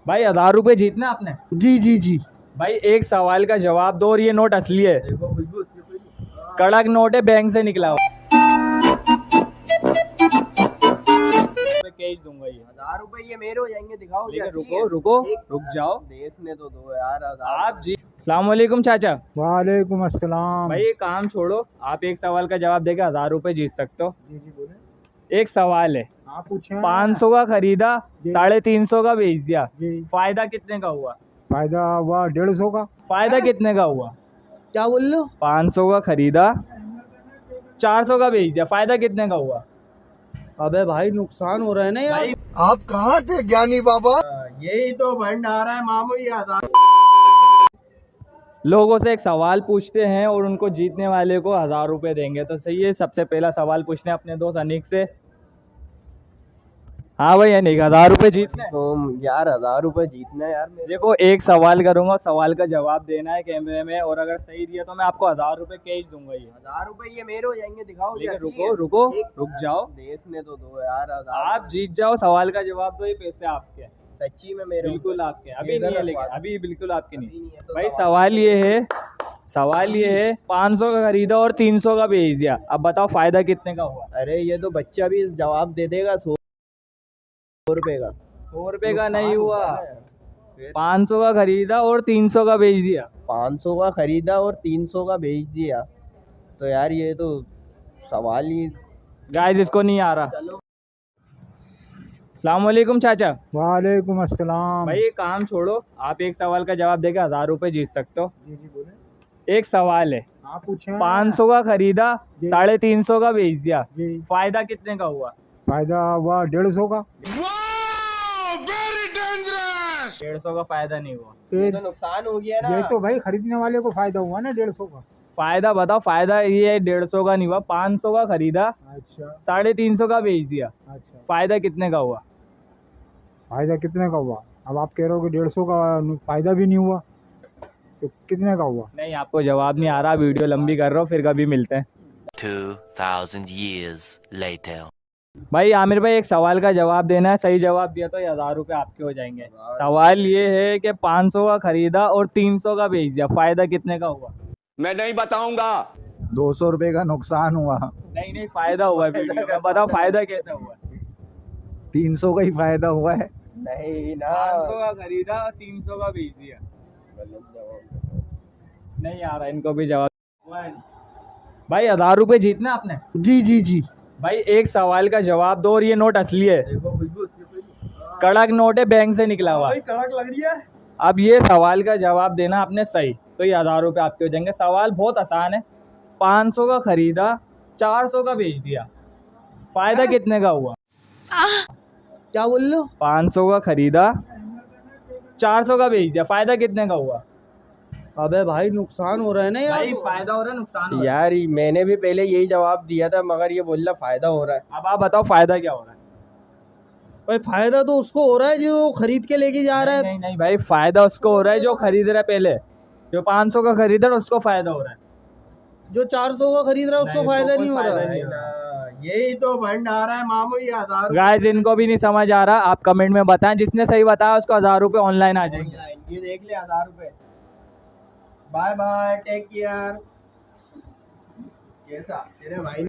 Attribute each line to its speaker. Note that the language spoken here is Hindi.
Speaker 1: भाई 1000 रुपए जीतने आपने।
Speaker 2: जी जी जी।
Speaker 1: भाई एक सवाल का जवाब दो और ये नोट असली है, कड़क नोट है, बैंक से निकला हुआ। मैं कैश दूंगा ये
Speaker 2: 1000 रुपए ये मेरे हो जाएंगे, दिखाओ।
Speaker 1: लेकिन रुको रुको रुक जाओ,
Speaker 2: देखने तो दो यार।
Speaker 1: आप जी। सलामकुम चाचा।
Speaker 2: वालेकुम अस्सलाम।
Speaker 1: भाई ये काम छोड़ो, आप एक सवाल का जवाब देके 1000 रुपए जीत सकते हो।
Speaker 2: जी जी बोले।
Speaker 1: एक सवाल है,
Speaker 2: आप पूछे।
Speaker 1: 500 का खरीदा, 350 का बेच दिया,
Speaker 2: जी।
Speaker 1: फायदा कितने का हुआ?
Speaker 2: फायदा हुआ 150 का।
Speaker 1: फायदा कितने का हुआ?
Speaker 2: क्या बोल लो?
Speaker 1: 500 का खरीदा, 400 का बेच दिया, फायदा कितने का हुआ?
Speaker 2: अबे भाई नुकसान हो रहा है ना यार।
Speaker 1: भाई
Speaker 3: आप कहाँ थे ज्ञानी बाबा?
Speaker 2: यही तो भंडारा है मामू, ये 1000।
Speaker 1: लोगों से एक सवाल पूछते हैं और उनको जीतने वाले को 1000 रुपए देंगे, तो सही है। सबसे पहला सवाल पूछने अपने दोस्त अनिक से। हाँ भाई अनिक, 1000 रुपए जीतने हैं।
Speaker 2: तो यार 1000 रुपए जीतना है यार मेरे।
Speaker 1: देखो एक सवाल करूंगा, सवाल का जवाब देना है कैमरे में, और अगर सही दिया तो मैं आपको 1000 रुपए कैश दूंगा ये।
Speaker 2: 1000 रुपए ये मेरे हो जाएंगे, दिखाओ।
Speaker 1: लेकिन रुको रुको रुक जाओ,
Speaker 2: देखने तो दो यार।
Speaker 1: आप जीत जाओ, सवाल का जवाब दो, ये पैसे आपके हैं।
Speaker 2: सच्ची में मेरे
Speaker 1: बिल्कुल आपके हैं। अभी
Speaker 2: इधर
Speaker 1: नहीं है,
Speaker 2: रखवा
Speaker 1: लेकिन
Speaker 2: दो।
Speaker 1: अभी बिल्कुल आपके नहीं।
Speaker 2: नहीं है तो
Speaker 1: भाई सवाल ये है 500 का खरीदा और 300 का बेच दिया, अब बताओ फायदा कितने का हुआ?
Speaker 2: अरे ये तो बच्चा भी जवाब दे देगा। 100 रुपए का।
Speaker 1: 100 रुपए का नहीं हुआ, 500 का खरीदा और 300 का बेच दिया।
Speaker 2: 500 का खरीदा और 300 का बेच दिया, तो यार ये तो सवाल ही।
Speaker 1: गाइस इसको नहीं आ रहा।
Speaker 2: चलो।
Speaker 1: सलामकुम चाचा।
Speaker 2: वालेकुम अस्सलाम।
Speaker 1: भाई ये काम छोड़ो, आप एक सवाल का जवाब देके 1000 रुपए जीत सकते हो।
Speaker 2: जी जी बोले।
Speaker 1: एक सवाल है,
Speaker 2: आप पूछे।
Speaker 1: 500 का खरीदा,
Speaker 2: जी।
Speaker 1: 350 का बेच दिया,
Speaker 2: जी।
Speaker 1: फायदा कितने का हुआ?
Speaker 2: फायदा हुआ 150 का।
Speaker 1: 150 का फायदा नहीं हुआ।
Speaker 2: ये तो नुकसान हो गया ना। ये तो भाई खरीदने वाले को फायदा हुआ ना 150 का।
Speaker 1: फायदा बताओ, फायदा ये है 150 का नहीं हुआ, 500 का खरीदा,
Speaker 2: अच्छा
Speaker 1: 350 का बेच दिया,
Speaker 2: अच्छा।
Speaker 1: फायदा कितने का हुआ?
Speaker 2: फायदा कितने का हुआ? अब आप कह रहे हो कि 150 का फायदा भी नहीं हुआ, तो कितने का हुआ?
Speaker 1: नहीं आपको जवाब नहीं आ रहा, वीडियो लंबी कर रहा हूँ, फिर कभी मिलते हैं।
Speaker 4: 2000 years later.
Speaker 1: भाई आमिर भाई एक सवाल का जवाब देना है, सही जवाब दिया तो 1000 रुपए आपके हो जाएंगे। सवाल ये है कि 500 का खरीदा और 300 का बेच दिया, फायदा कितने का हुआ?
Speaker 4: मैं नहीं बताऊंगा।
Speaker 2: 200 रुपए का नुकसान हुआ।
Speaker 1: नहीं फायदा हुआ है वीडियो में, बताओ फायदा कैसे हुआ?
Speaker 2: 300 का ही फायदा हुआ है। नहीं ना।
Speaker 1: 500 का खरीदा और 300 का बेच दिया। नहीं आ रहा इनको भी जवाब। भाई 1000 रुपए जीतने आपने।
Speaker 2: जी जी जी।
Speaker 1: भाई एक सवाल का जवाब दो और ये नोट असली है, कड़क नोट है, बैंक से निकला हुआ।
Speaker 2: कड़क लग रही है।
Speaker 1: अब ये सवाल का जवाब देना आपने सही तो ये 1000 रुपए आपके हो जाएंगे। सवाल बहुत आसान है, 500 का खरीदा, 400 का बेच दिया, फायदा कितने का हुआ?
Speaker 2: क्या बोल लो?
Speaker 1: 500 का खरीदा, 400 का बेच दिया, फायदा कितने का हुआ?
Speaker 2: अबे भाई नुकसान हो रहा है ना यार।
Speaker 1: भाई फायदा हो रहा है, नुकसान हो रहा है?
Speaker 2: यार मैंने भी पहले यही जवाब दिया था, मगर ये बोल रहा फायदा हो रहा है।
Speaker 1: अब आप बताओ फायदा क्या हो रहा है?
Speaker 2: भाई फायदा तो उसको हो रहा है जो खरीद के लेके जा रहा है।
Speaker 1: नहीं भाई, फायदा उसको हो रहा है जो खरीद रहा है। पहले जो 500 का खरीद रहा है उसको फायदा हो रहा है,
Speaker 2: जो 400 का खरीद रहा है उसको
Speaker 1: नहीं,
Speaker 2: फायदा
Speaker 1: उसको
Speaker 2: नहीं हो
Speaker 1: कोई
Speaker 2: रहा
Speaker 1: फायदा
Speaker 2: है।
Speaker 1: नहीं
Speaker 2: यही तो भंडारा है मामू, ये 1000।
Speaker 1: गाइस इनको भी नहीं समझ आ रहा, आप कमेंट में बताएं, जिसने सही बताया उसको 1000 रुपए ऑनलाइन आ जाएंगे।
Speaker 2: ये देख ले 1000 रुपए। Bye bye, take care. कैसा तेरे भाई